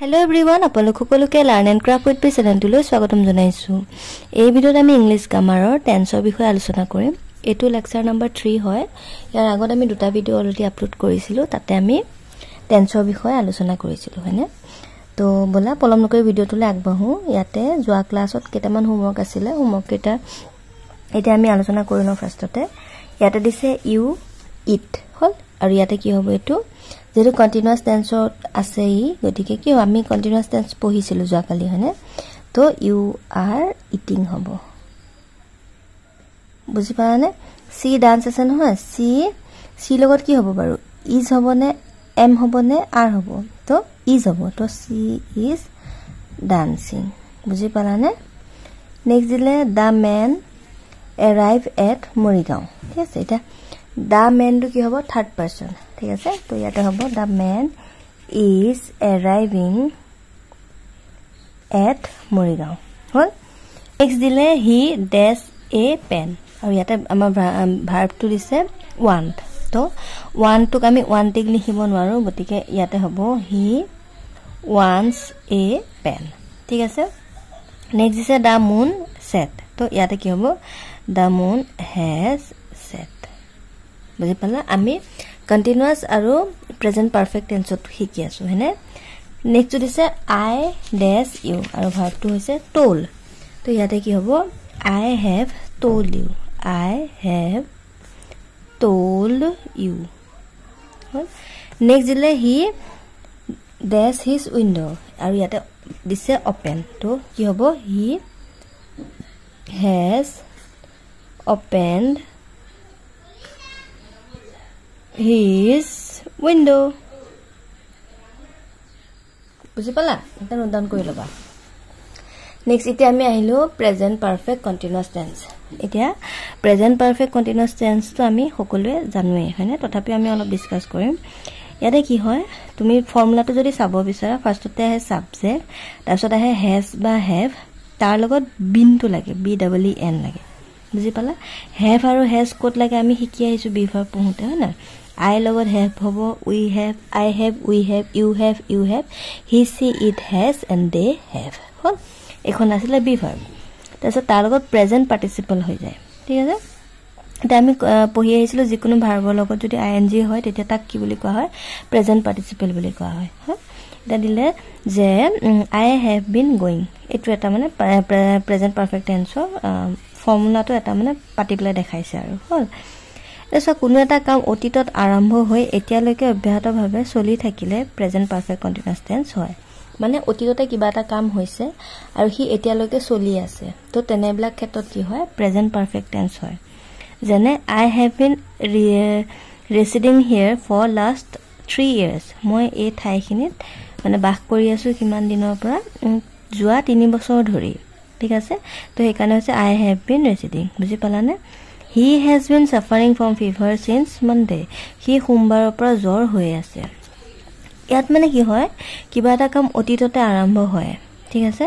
Hello everyone, আপোনালোক সকলোকে Learn and Craft with P চেনেলটোলৈ স্বাগতম জনাইছো। এই ভিডিঅ'ত আমি ইংলিছ গ্ৰামাৰৰ টেন্সৰ বিষয়ে আলোচনা কৰিম। এটো লেকচাৰ নম্বৰ 3 হয়। ইয়াৰ আগত আমি দুটা ভিডিঅ' অলৰেডি আপলোড কৰিছিলো, তাতে আমি টেন্সৰ বিষয়ে আলোচনা কৰিছিলো, হয়নে? তো বলা পলম নকৰি ভিডিঅ'টোলৈ আগবাঢ়ো। ইয়াতে যোৱা ক্লাছত কেইটামান হোমৱৰ্ক আছিলে, হোমৱৰ্ক কেইটা এতিয়া আমি আলোচনা কৰি লওঁ। ফাৰ্ষ্টতে ইয়াতে দিছে ইউ ইট হল, আৰু ইয়াতে কি হ'ব এটো যেটো কন্টিনিউয়াস টেন্সত আছে ই, গতিকে কি আমি কন্টিনিউয়াস টেন্স পঢ়িছিলো যোৱাকালি, হয়নে? তো ইউ আৰ ইটিং হ'ব, বুজি পালানে? সি ডান্স আছে নহয়, সি লগত কি হ'ব বাৰু? ইজ হ'ব নে এম হ'ব নে আৰ হ'ব? তো ইজ হ'ব, তো সি ইজ ডান্সিং, বুজি পালানে? নেক্সট দিলে দা মেন এৰাইভ এট মৰিগাঁও, ঠিক আছে। এটা দা মেনটো কি হ'ব? থাৰ্ড পাৰ্সন, ঠিক আছে। তো ইয়াতে হ'ব the men is arriving at Morigaon হল। নেক্সট দিলে হি ডেছ এ পেন, আৰু ইয়াতে আমাৰ ভাৰ্বটো দিছে ওয়ান্ট। তো ওয়ান্টটোক আমি ওয়ান্টিক লিখিব নোৱাৰো, গতিকে ইয়াতে হ'ব হি ওয়ান্টস এ পেন, ঠিক আছে। নেক্সট দিছে দা মুন সেট, তো ইয়াতে কি হ'ব? দা মুন হেজ সেট, বুজি পালা? আমি কন্টিনিউয়াস আৰু প্ৰেজেন্ট পাৰফেক্ট টেন্সত শিকি আছো, হয়নে? নেক্সট দিছে আই ডেছ ইউ, আৰু ভাৰ্বটো হৈছে টোল। তো ইয়াতে কি হ'ব? I have told you, I have told you. Next দিলে হি ডেছ হিজ উইন্ডো, আৰু ইয়াতে দিছে ওপেন। তো কি হ'ব? He has opened his window, বুজি পালা? এটা নোট ডাউন কৰি লবা। নেক্সট এতিয়া আমি আহিলো প্ৰেজেন্ট পাৰফেক্ট কন্টিনিউয়াস টেন্স। এতিয়া প্ৰেজেন্ট পাৰফেক্ট কন্টিনিউয়াস টেন্সটো আমি সকলোৱে জানোৱে, হয়নে? তথাপি আমি অলপ ডিসকাস কৰিম। ইয়াতে কি হয়, তুমি ফৰ্মুলাটো যদি চাব বিচাৰা, ফাৰ্ষ্টতে আহে সাবজেক্ট, তাৰপিছত আহে হেজ বা হেভ, তাৰ লগত বিনটো লাগে, বি ডাবল ই এন লাগে, বুজি পালা? হেভ আৰু হেজ ক'ত লাগে আমি শিকি আহিছো বি ভাৰ্ব পঢ়োতে, হয় না? আই লগত হেভ হ'ব, we have, I have, we have, you have, you have, he she it has and they have হল। এখন আছিলে বি ভাৰ্ব, তাৰপিছত তাৰ লগত প্ৰেজেন্ট পাৰ্টিচিপল হৈ যায়, ঠিক আছে। এতিয়া আমি পঢ়ি আহিছিলো যিকোনো ভাৰ্বৰ লগত যদি আই এন জি হয় তেতিয়া তাক কি বুলি কোৱা হয়? প্ৰেজেন্ট পাৰ্টিচিপল বুলি কোৱা হয়। এটা দিলে যে আই হেভ বিন গোয়িং, এইটো এটা মানে প্ৰেজেন্ট পাৰফেক্ট টেন্সৰ ফৰ্মুলাটো এটা মানে পাতি পেলাই দেখাইছে আৰু হল। তাৰপিছত কোনো এটা কাম অতীতত আৰম্ভ হৈ এতিয়ালৈকে অব্যাহতভাৱে চলি থাকিলে প্ৰেজেন্ট পাৰফেক্ট কন্টিনিউয়াস টেন্স হয়। মানে অতীততে কিবা এটা কাম হৈছে আৰু সি এতিয়ালৈকে চলি আছে, তো তেনেবিলাক ক্ষেত্ৰত কি হয়? প্ৰেজেন্ট পাৰফেক্ট টেন্স হয়। যেনে I have been residing here for last 3 years, মই এই ঠাইখিনিত মানে বাস কৰি আছো কিমান দিনৰ পৰা? যোৱা 3 বছৰ ধৰি, ঠিক আছে। তো সেইকাৰণে হৈছে আই হেভ বিন ৰেচিডিং, বুজি পালানে? He has been suffering from fever since Monday, সি সোমবাৰৰ পৰা জ্বৰ হৈ আছে। ইয়াত মানে কি হয়, কিবা এটা কাম অতীততে আৰম্ভ হয়, ঠিক আছে,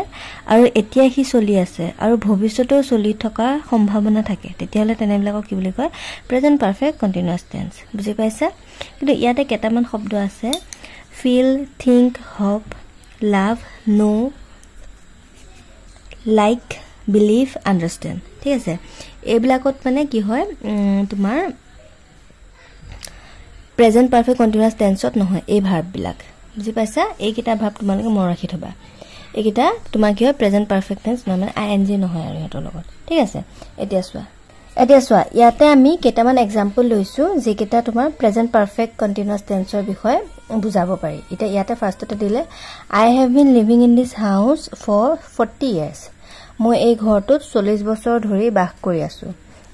আৰু এতিয়া সি চলি আছে আৰু ভৱিষ্যতেও চলি থকাৰ সম্ভাৱনা থাকে, তেতিয়াহ'লে তেনেবিলাকক কি বুলি কয়? প্ৰেজেন্ট পাৰফেক্ট কন্টিনিউয়াস টেন্স, বুজি পাইছা? কিন্তু ইয়াতে কেইটামান শব্দ আছে, ফিল, থিংক, হপ, লাভ, নো, লাইক, বিলিভ, আন্ডাৰষ্টেণ্ড, ঠিক আছে। এইবিলাকত মানে কি হয়, তোমাৰ প্ৰেজেন্ট পাৰফেক্ট কন্টিনিউয়াস টেন্সত নহয় এই ভাৰ্ববিলাক, বুজি পাইছা? এইকেইটা ভাৰ্ব তোমালোকে মনত ৰাখি থবা। এইকেইটা তোমাৰ কি হয়? প্ৰেজেন্ট পাৰফেক্ট টেন্স নহয়, মানে আই এন জি নহয় আৰু সিহঁতৰ লগত, ঠিক আছে। এতিয়া চোৱা ইয়াতে আমি কেইটামান এক্সাম্পল লৈছো যিকেইটা তোমাৰ প্ৰেজেন্ট পাৰফেক্ট কন্টিনিউয়াস টেন্সৰ বিষয়ে বুজাব পাৰি। এতিয়া ইয়াতে ফাৰ্ষ্টতে দিলে I have been living in this house for 40 years, মই এই ঘৰটোত 40 বছৰ ধৰি বাস কৰি আছো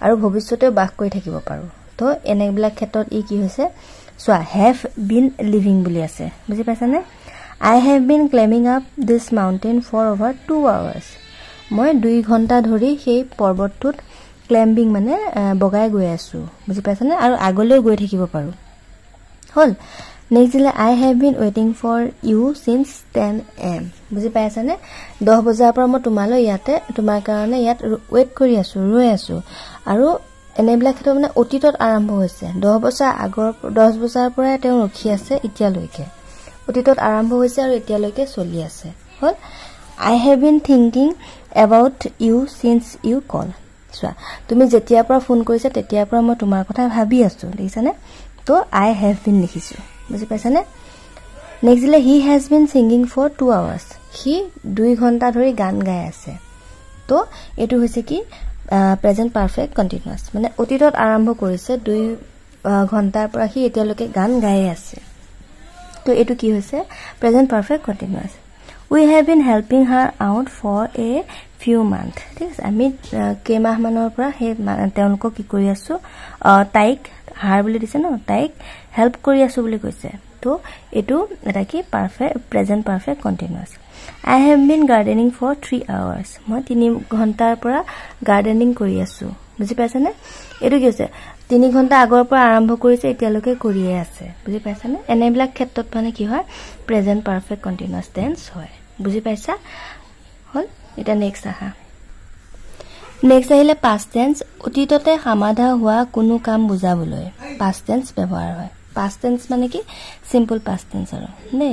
আৰু ভৱিষ্যতেও বাস কৰি থাকিব পাৰো। তো এনেবিলাক ক্ষেত্ৰত ই কি হৈছে? চোৱা, হেভ বিন লিভিং বুলি আছে, বুজি পাইছানে? I have been climbing up this mountain for over 2 hours, মই 2 ঘণ্টা ধৰি সেই পৰ্বতটোত ক্লাইম্বিং মানে বগাই গৈ আছো, বুজি পাইছানে? আৰু আগলৈও গৈ থাকিব পাৰো হল। নেক্সট দিলে আই হেভ বিন ৱেইটিং ফৰ ইউ সিন্স 10 AM, বুজি পাইছানে? 10 বজাৰ পৰা মই তোমাৰ কাৰণে ইয়াত ৱেইট কৰি আছো, ৰৈ আছো। আৰু এনেবিলাক ক্ষেত্ৰত মানে অতীতত আৰম্ভ হৈছে, 10 বছৰ আগৰ 10 বছৰ পৰাই তেওঁ ৰখি আছে এতিয়ালৈকে, অতীতত আৰম্ভ হৈছে আৰু এতিয়ালৈকে চলি আছে হল I have been thinking about you since you call চোৱা তুমি যেতিয়াৰ পৰা ফোন কৰিছা তেতিয়াৰ পৰা মই তোমাৰ কথা ভাবি আছো দেখিছানে তো I have been লিখিছো বুজি পাইছানে নেক্সট দিলে he has been singing for 2 hours he 2 ঘণ্টা ধৰি গান গাই আছে তো এটো হৈছে কি প্ৰেজেন্ট পাৰফেক্ট কন্টিনিউয়াস মানে অতীতত আৰম্ভ কৰিছে 2 ঘণ্টাৰ পৰা হি এতিয়ালৈকে গান গাই আছে তো এটো কি হৈছে present perfect continuous we have been helping her out for a few months ঠিক আছে আমি কেমাহ মানৰ পৰা হে তেওঁলোক কি কৰি আছো তাইক হাৰ বুলি দিছে ন তাইক হেল্প কৰি আছো বুলি কৈছে তো এটো এটা কি perfect present perfect continuous I have been gardening for 3 hours মই 3 ঘণ্টাৰ পৰা গাৰ্ডেনিং কৰি আছো বুজি পাইছানে এটো কি হৈছে 3 ঘণ্টা আগৰ পৰা আৰম্ভ কৰিছে এতিয়ালৈকে কৰিয়ে আছে বুজি পাইছানে এনেবিলাক ক্ষেত্ৰত মানে কি হয় প্ৰেজেন্ট পারফেক্ট কন্টিনিউয়াস টেন্স হয় বুজি পাইছা হল এটা নেক্সট আহা নেক্সট আহিলে পাস্ট টেন্স অতীততে সমাধা হোৱা কোনো কাম বুজাবলৈ পাস্ট টেন্স ব্যৱহাৰ হয় পাস্ট টেন্স মানে কি সিম্পল পাস্ট টেন্স আৰু নে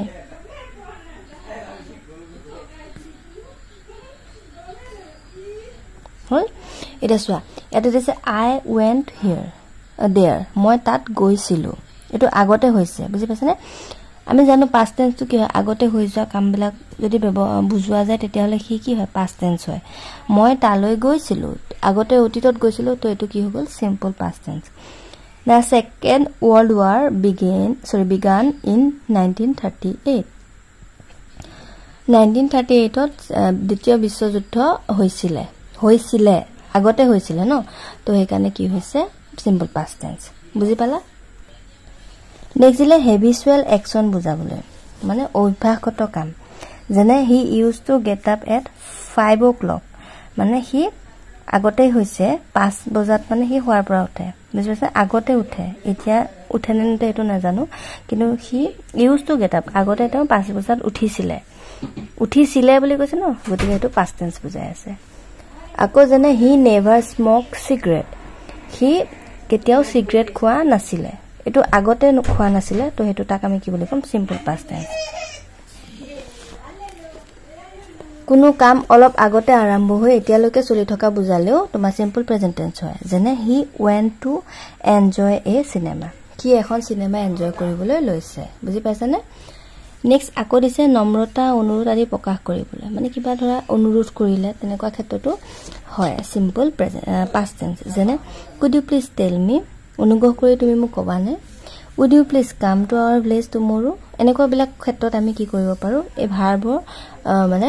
হল এটা সোয়া এটা দিছে I went here there মই তাত গৈছিলো এটো আগতে হৈছে বুজি পাইছানে আমি জানো পাস্ট টেন্সটো কি হয় আগতে হৈ যোৱা কামবিলাক যদি বুজোৱা যায় তেতিয়া হলে কি হয় পাস্ট টেন্স হয় মই তালৈ গৈছিলো আগতে অতীতত গৈছিলো তো এটো কি হৈ গল simple past tense The Second World War began in 1938 1938 দ্বিতীয় বিশ্বযুদ্ধ হৈছিলে আগতে হৈছিলে ন তো হেকানে কি হৈছে সিম্পল পাস্ট টেন্স বুজি পালা নেক্সট দিলে হেবিচুৱেল একচন বুজাবলৈ মানে অভ্যাসগত কাম যেনে he use to get up at 5 o'clock মানে হি আগতে হৈছে 5 বজাত মানে হি হোৱাৰ পৰা উঠে বুজি পাইছা আগতে উঠে এতিয়া উঠে নে এটো নাজানো কিন্তু he use to get up আগতে তেওঁ 5 বজাত উঠিছিলে বুলি কৈছে ন গতিকে এটো পাস্ট টেন্স বুজাই আছে আকৌ যেনে হি নেভাৰ স্মোক সিগাৰেট হি কেতিয়াও সিগাৰেট খোৱা নাছিলে এটো আগতে খোৱা নাছিলে তো হেতু তাক আমি কি বুলি কম সিম্পল পাস্ট টেন্স কোনো কাম অলপ আগতে আৰম্ভ হৈ এতিয়ালৈকে চলি থকা বুজালেও তোমাৰ সিম্পল প্ৰেজেন্ট টেন্স হয় যেনে হি went to enjoy a cinema কি এখন সিনেমা এনজয় কৰিবলৈ লৈছে বুজি পাইছানে নেক্সট আকৌ দিছে নম্ৰতা অনুৰোধ আদি প্ৰকাশ কৰিবলৈ মানে কিবা ধৰা অনুৰোধ কৰিলে তেনেকুৱা ক্ষেত্ৰটো হয় সিম্পল পাস্ট টেন্স যেনে could you please tell me অনুগ্ৰহ কৰি তুমি মোক কবানে would you please come to our village tomorrow এনেকুৱা বিলাক ক্ষেত্ৰত আমি কি কৰিব পাৰো এই ভাৰ্বৰ মানে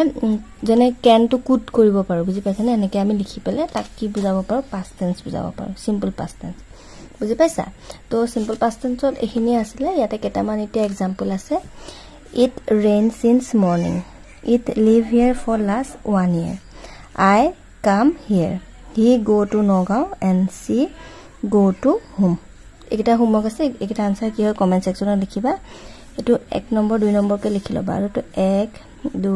যেনে can to could কৰিব পাৰো বুজি পাইছানে এনেকৈ আমি লিখি পেলে তাক কি বুজাব পাৰো পাস্ট টেন্স বুজাব পাৰো সিম্পল পাস্ট টেন্স বুজি পাইছা তো সিম্পল পাস্ট টেন্সত এখিনি আছিল ইয়াতে কেটামান এতিয়া एग्जांपल আছে it rained since morning it live here for last 1 year I come here he go to Nogao and she go to home एकटा होमवर्क আছে एकटा आंसर কি হয় কমেন্ট সেকশনত লিখিবা এটো 1 নম্বৰ 2 নম্বৰ কে লিখি লবা আৰু তো 1 2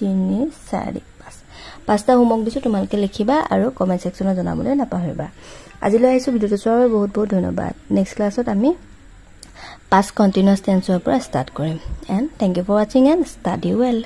3 4 5 পাঁচটা হোমৱৰ্ক দিছো তোমালকে লিখিবা আৰু কমেন্ট সেকশনত জনাবলৈ নাপাহৰিবা আজিলৈ আহিছো ভিডিওটো চোৱাৰ বহুত বহুত ধন্যবাদ নেক্সট ক্লাছত আমি past continuous tense পৰা স্টাৰ্ট কৰিম and thank you for watching and study well